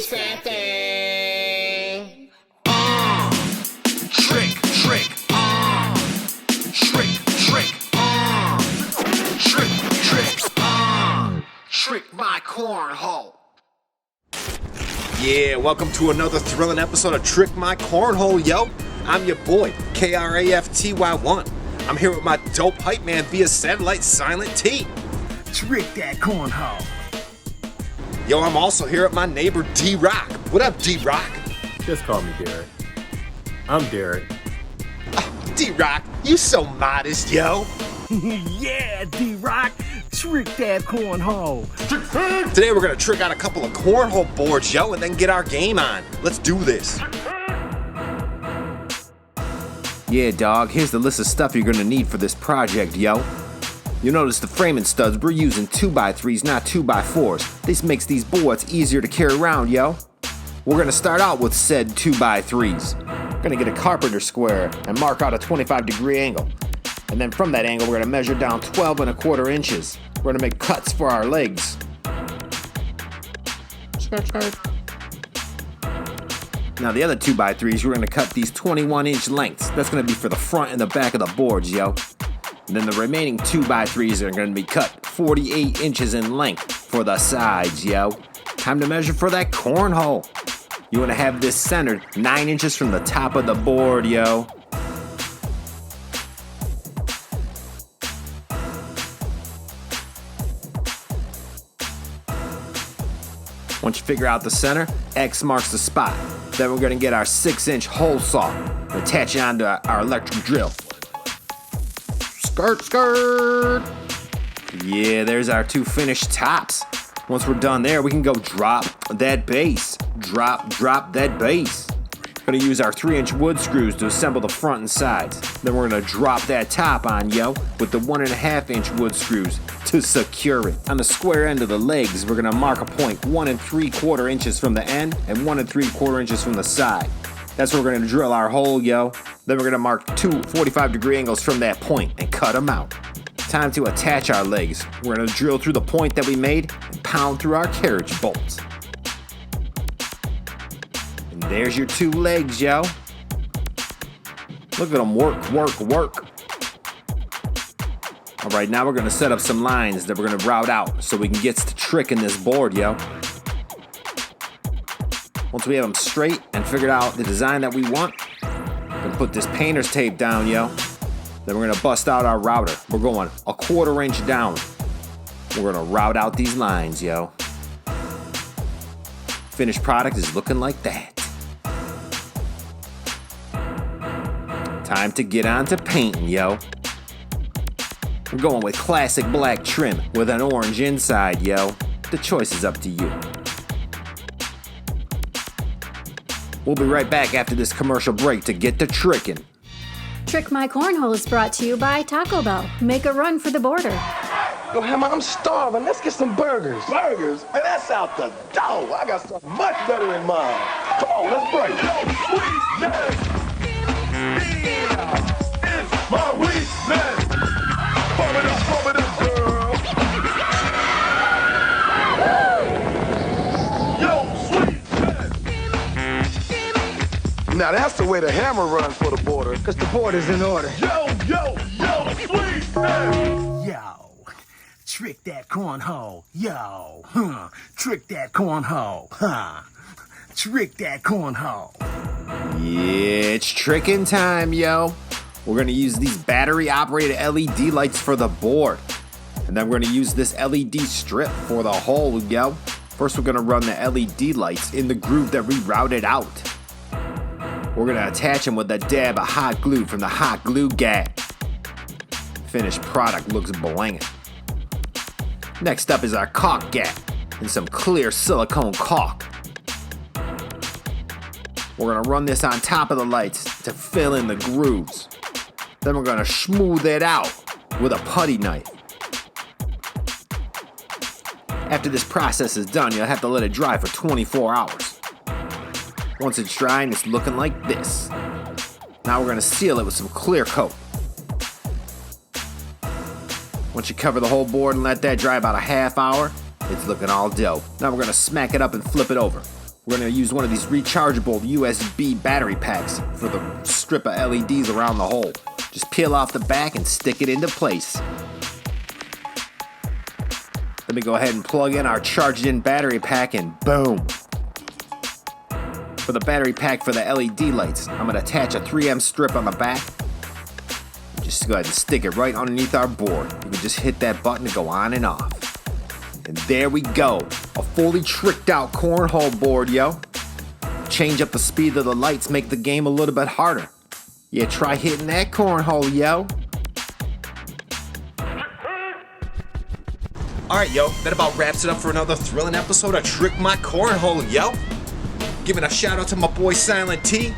this fat thing. Trick, trick, trick, trick, trick, trick, trick my cornhole. Yeah, welcome to another thrilling episode of Trick My Cornhole, yo. I'm your boy, KRAFTY1. I'm here with my dope hype man via satellite, Silent T. Trick that cornhole. Yo, I'm also here with my neighbor, D-Rock. What up, D-Rock? Just call me Derek. I'm Derek. Oh, D-Rock, you so modest, yo. Yeah, D-Rock. Trick that cornhole. Today we're gonna trick out a couple of cornhole boards, yo, and then get our game on. Let's do this. Yeah, dog, here's the list of stuff you're gonna need for this project, yo. You'll notice the framing studs, we're using 2x3s, not 2x4s. This makes these boards easier to carry around, yo. We're gonna start out with said 2x3s. We're gonna get a carpenter square and mark out a 25-degree angle. And then from that angle, we're gonna measure down 12¼ inches. We're gonna make cuts for our legs. Now the other 2x3s, we're gonna cut these 21-inch lengths. That's gonna be for the front and the back of the boards, yo. And then the remaining 2x3s are gonna be cut 48 inches in length for the sides, yo. Time to measure for that cornhole. You wanna have this centered 9 inches from the top of the board, yo. Once you figure out the center, X marks the spot. Then we're gonna get our 6-inch hole saw and attach it onto our electric drill. Skirt, skirt. Yeah, there's our 2 finished tops. Once we're done there, we can go drop that base. Drop that base. Gonna use our 3-inch wood screws to assemble the front and sides. Then we're gonna drop that top on, yo, with the 1.5-inch wood screws to secure it. On the square end of the legs, we're gonna mark a point 1 3/4 inches from the end and 1 3/4 inches from the side. That's where we're gonna drill our hole, yo. Then we're gonna mark 2 45-degree angles from that point and cut them out. Time to attach our legs. We're gonna drill through the point that we made and pound through our carriage bolts. And there's your 2 legs, yo. Look at them work, work, work. All right, now we're gonna set up some lines that we're gonna route out so we can get to tricking this board, yo. Once we have them straight and figured out the design that we want, we're gonna put this painter's tape down, yo. Then we're gonna bust out our router. We're going 1/4 inch down. We're gonna route out these lines, yo. Finished product is looking like that. Time to get on to painting, yo. We're going with classic black trim with an orange inside, yo. The choice is up to you. We'll be right back after this commercial break to get to tricking. Trick My Cornhole is brought to you by Taco Bell. Make a run for the border. Yo, Hammer, I'm starving. Let's get some burgers. Burgers? Man, that's out the door. I got something much better in mind. Come on, let's break. Weakness. It's my weakness. Pump it up, girl. Yo, sweetness. Now that's the way the Hammer runs for the border. Cause the border's in order. Yo, sweetness. Yo, trick that cornhole. Yo, trick that cornhole. Trick that cornhole. Yeah, it's tricking time, yo. We're gonna use these battery-operated LED lights for the board. And then we're gonna use this LED strip for the hole, yo. First, we're gonna run the LED lights in the groove that we routed out. We're gonna attach them with a dab of hot glue from the hot glue gat. Finished product looks blingin'. Next up is our caulk gat and some clear silicone caulk. We're gonna run this on top of the lights to fill in the grooves. Then we're gonna smooth it out with a putty knife. After this process is done, you'll have to let it dry for 24 hours. Once it's dry, it's looking like this. Now we're gonna seal it with some clear coat. Once you cover the whole board and let that dry about a half hour, it's looking all dope. Now we're gonna smack it up and flip it over. We're going to use one of these rechargeable USB battery packs for the strip of LEDs around the hole. Just peel off the back and stick it into place. Let me go ahead and plug in our charged-in battery pack and boom. For the battery pack for the LED lights, I'm going to attach a 3M strip on the back. Just go ahead and stick it right underneath our board. You can just hit that button to go on and off. And there we go. A fully tricked out cornhole board, yo. Change up the speed of the lights, make the game a little bit harder. Yeah, try hitting that cornhole, yo. Alright, yo, that about wraps it up for another thrilling episode of Trick My Cornhole, yo. Giving a shout out to my boy Silent T.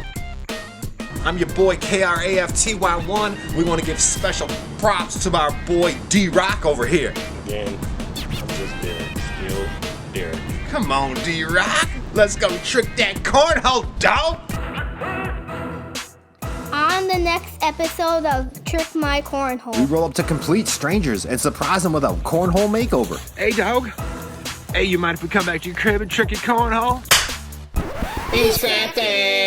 I'm your boy KRAFTY1. We want to give special props to our boy D-Rock over here. Again, I'm just Derek. Still Derek. Come on, D-Rock. Let's go trick that cornhole, dog. On the next episode of Trick My Cornhole. We roll up to complete strangers and surprise them with a cornhole makeover. Hey, dog. Hey, you mind if we come back to your crib and trick your cornhole? He's 50.